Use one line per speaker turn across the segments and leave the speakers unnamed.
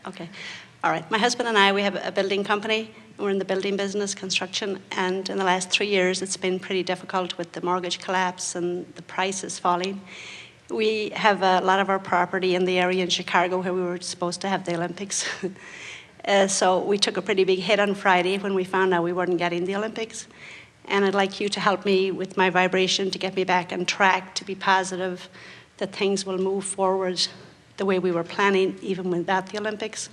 Okay. All right. My husband and I, we have a building company. We're in the building business, construction, and in the last 3 years, it's been pretty difficult with the mortgage collapse and the prices falling. We have a lot of our property in the area in Chicago where we were supposed to have the Olympics. So we took a pretty big hit on Friday when we found out we weren't getting the Olympics. And I'd like you to help me with my vibration to get me back on track, to be positive that things will move forward the way we were planning, even without the Olympics.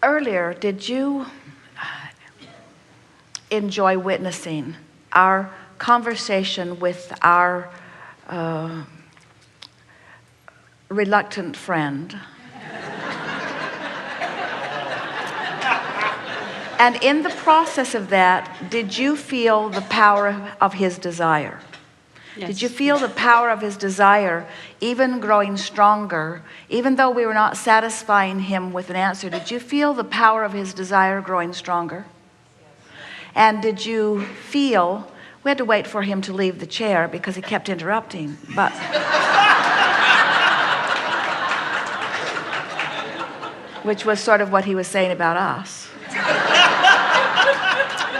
Earlier, did you enjoy witnessing our conversation with our reluctant friend? And in the process of that, did you feel the power of his desire? Yes. Did you feel the power of his desire even growing stronger, even though we were not satisfying him with an answer? Did you feel the power of his desire growing stronger? And did you feel, we had to wait for him to leave the chair because he kept interrupting, but which was sort of what he was saying about us,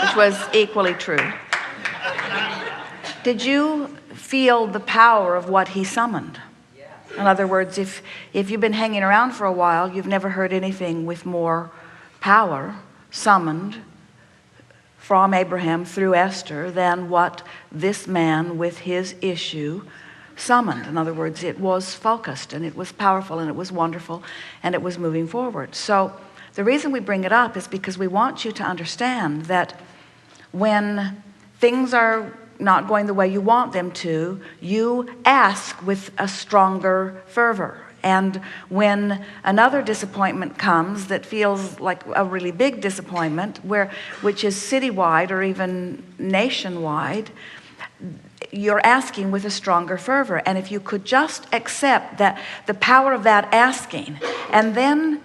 which was equally true. Did you feel the power of what he summoned? In other words, if you've been hanging around for a while, you've never heard anything with more power summoned from Abraham through Esther than what this man with his issue summoned. In other words, it was focused and it was powerful and it was wonderful and it was moving forward. So the reason we bring it up is because we want you to understand that when things are not going the way you want them to, you ask with a stronger fervor. And when another disappointment comes that feels like a really big disappointment, which is citywide or even nationwide, you're asking with a stronger fervor. And if you could just accept that the power of that asking, and then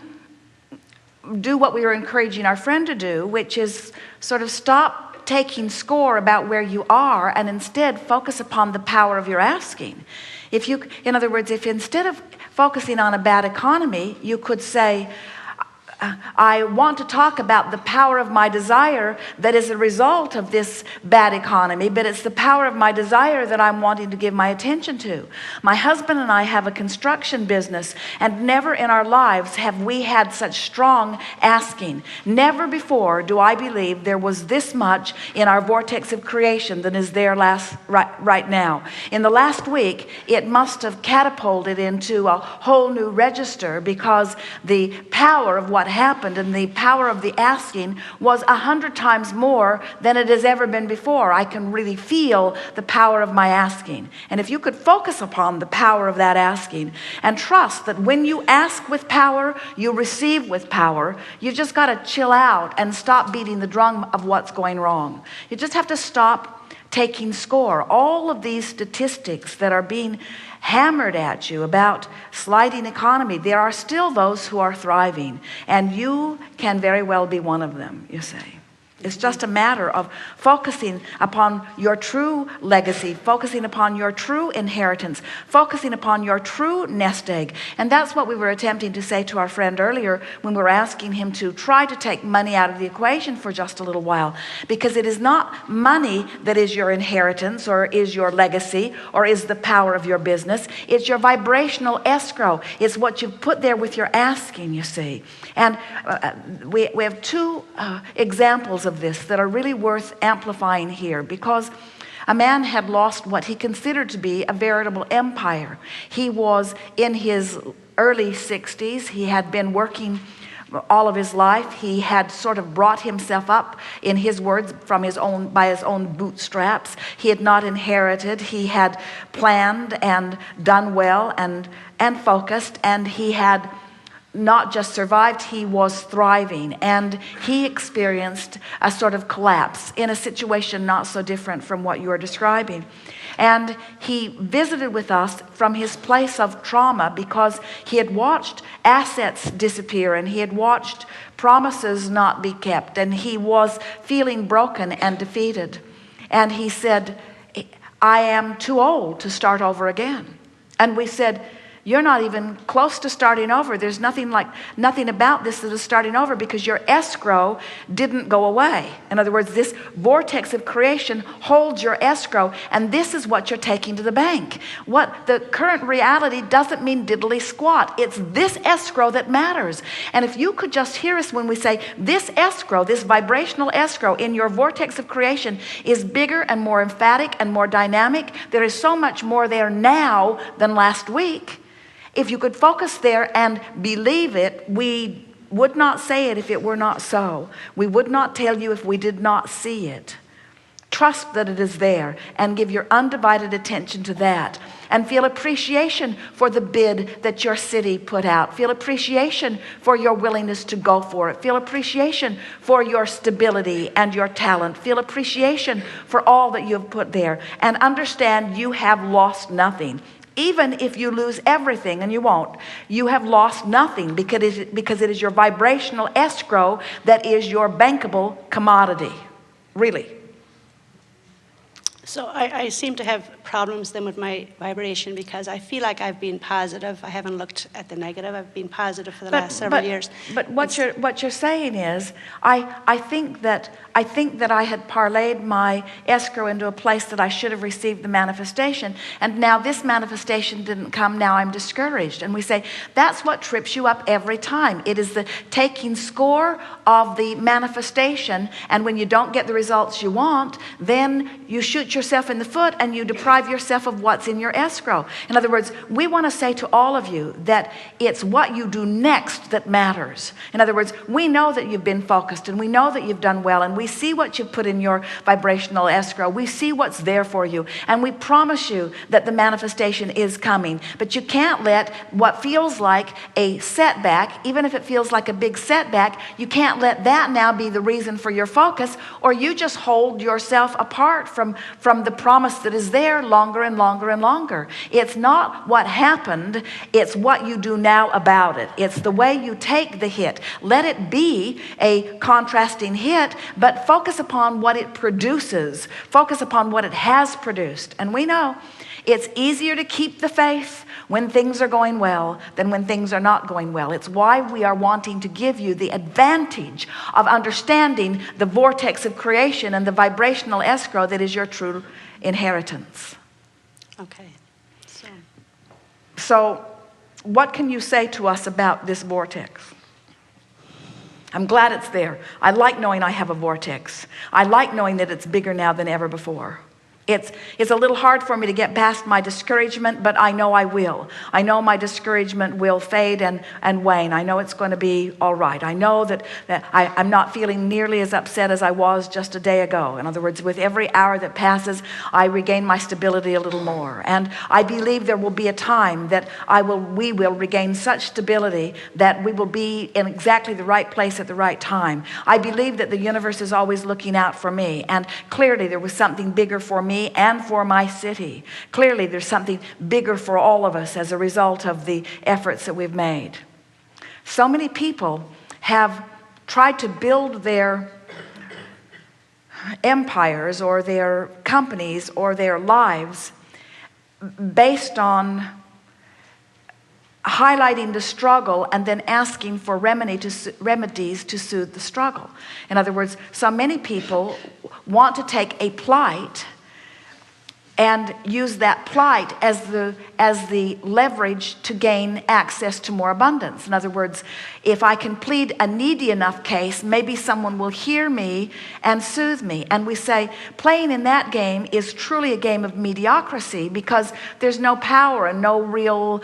do what we were encouraging our friend to do, which is sort of stop taking score about where you are and instead focus upon the power of your asking. In other words, if instead of focusing on a bad economy, you could say, I want to talk about the power of my desire that is a result of this bad economy, but it's the power of my desire that I'm wanting to give my attention to. My husband and I have a construction business, and never in our lives have we had such strong asking. Never before do I believe there was this much in our vortex of creation than is there right now. In the last week, it must have catapulted into a whole new register because the power of what happened and the power of the asking was 100 times more than it has ever been before. I can really feel the power of my asking. And if you could focus upon the power of that asking and trust that when you ask with power, you receive with power, you just got to chill out and stop beating the drum of what's going wrong. You just have to stop taking score. All of these statistics that are being hammered at you about sliding economy, there are still those who are thriving, and you can very well be one of them, you say. It's just a matter of focusing upon your true legacy, focusing upon your true inheritance, focusing upon your true nest egg. And that's what we were attempting to say to our friend earlier when we were asking him to try to take money out of the equation for just a little while. Because it is not money that is your inheritance or is your legacy or is the power of your business. It's your vibrational escrow. It's what you put there with your asking, you see. And we have two examples of this that are really worth amplifying here, because a man had lost what he considered to be a veritable empire. He was in his early 60s. He had been working all of his life. He had sort of brought himself up, in his words, by his own bootstraps. He had not inherited. He had planned and done well and focused, and he had not just survived, he was thriving. And he experienced a sort of collapse in a situation not so different from what you are describing. And he visited with us from his place of trauma because he had watched assets disappear and he had watched promises not be kept, and he was feeling broken and defeated. And he said, I am too old to start over again. And we said, You're not even close to starting over. There's nothing about this that is starting over, because your escrow didn't go away. In other words, this vortex of creation holds your escrow, and this is what you're taking to the bank. What the current reality doesn't mean diddly squat. It's this escrow that matters. And if you could just hear us when we say this escrow, this vibrational escrow in your vortex of creation is bigger and more emphatic and more dynamic. There is so much more there now than last week. If you could focus there and believe it, we would not say it if it were not so. We would not tell you if we did not see it. Trust that it is there and give your undivided attention to that. And feel appreciation for the bid that your city put out. Feel appreciation for your willingness to go for it. Feel appreciation for your stability and your talent. Feel appreciation for all that you have put there. And understand you have lost nothing. Even if you lose everything, and you won't, you have lost nothing, because it is your vibrational escrow that is your bankable commodity. Really.
So I seem to have problems then with my vibration, because I feel like I've been positive. I haven't looked at the negative. I've been positive for the last several years.
But what you're saying is, I think that I had parlayed my escrow into a place that I should have received the manifestation, and now this manifestation didn't come. Now I'm discouraged. And we say that's what trips you up every time. It is the taking score of the manifestation, and when you don't get the results you want, then you shoot yourself in the foot and you deprive yourself of what's in your escrow. In other words, we want to say to all of you that it's what you do next that matters. In other words, we know that you've been focused, and we know that you've done well, and we see what you've put in your vibrational escrow. We see what's there for you, and we promise you that the manifestation is coming. But you can't let what feels like a setback, even if it feels like a big setback, you can't let that now be the reason for your focus, or you just hold yourself apart from the promise that is there longer and longer and longer. It's not what happened, it's what you do now about it. It's the way you take the hit. Let it be a contrasting hit, but focus upon what it produces. Focus upon what it has produced. And we know it's easier to keep the faith when things are going well than when things are not going well. It's why we are wanting to give you the advantage of understanding the vortex of creation and the vibrational escrow that is your true inheritance.
Okay.
So what can you say to us about this vortex? I'm glad it's there. I like knowing I have a vortex. I like knowing that it's bigger now than ever before. It's a little hard for me to get past my discouragement, but I know I will. I know my discouragement will fade and wane. I know it's going to be all right. I know that I'm not feeling nearly as upset as I was just a day ago. In other words, with every hour that passes, I regain my stability a little more. And I believe there will be a time that we will regain such stability that we will be in exactly the right place at the right time. I believe that the universe is always looking out for me, and clearly there was something bigger for me and for my city. Clearly there's something bigger for all of us as a result of the efforts that we've made. So many people have tried to build their empires or their companies or their lives based on highlighting the struggle and then asking for remedies to soothe the struggle. In other words, so many people want to take a plight and use that plight as the leverage to gain access to more abundance. In other words, if I can plead a needy enough case, maybe someone will hear me and soothe me. And we say playing in that game is truly a game of mediocrity, because there's no power and no real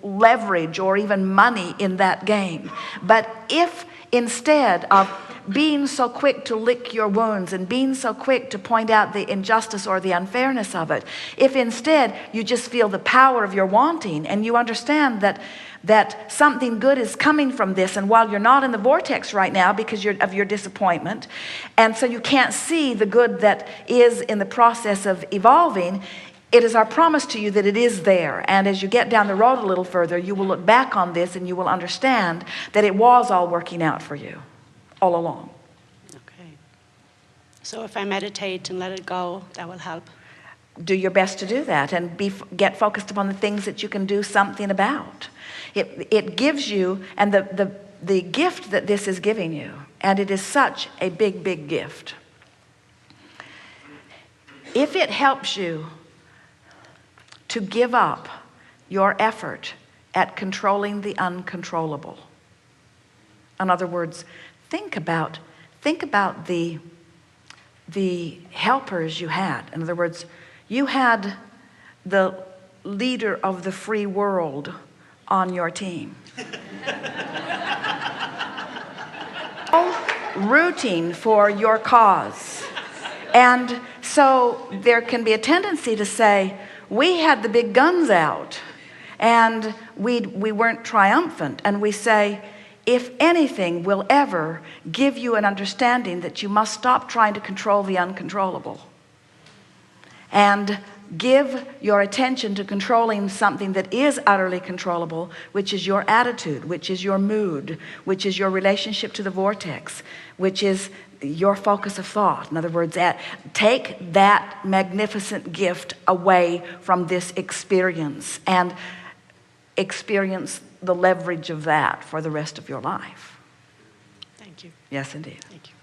leverage or even money in that game. But if instead of being so quick to lick your wounds and being so quick to point out the injustice or the unfairness of it, if instead you just feel the power of your wanting and you understand that something good is coming from this, and while you're not in the vortex right now because of your disappointment, and so you can't see the good that is in the process of evolving, it is our promise to you that it is there. And as you get down the road a little further, you will look back on this and you will understand that it was all working out for you all along.
Okay. So if I meditate and let it go, that will help.
do your best to do that and get focused upon the things that you can do something about. It gives you, and the gift that this is giving you, and it is such a big, big gift. If it helps you to give up your effort at controlling the uncontrollable. In other words, think about the helpers you had. In other words, you had the leader of the free world on your team. Rooting for your cause. And so there can be a tendency to say, we had the big guns out and we weren't triumphant. And we say, if anything will ever give you an understanding that you must stop trying to control the uncontrollable and give your attention to controlling something that is utterly controllable, which is your attitude, which is your mood, which is your relationship to the vortex, which is your focus of thought. In other words, take that magnificent gift away from this experience and experience the leverage of that for the rest of your life.
Thank you.
Yes, indeed.
Thank you.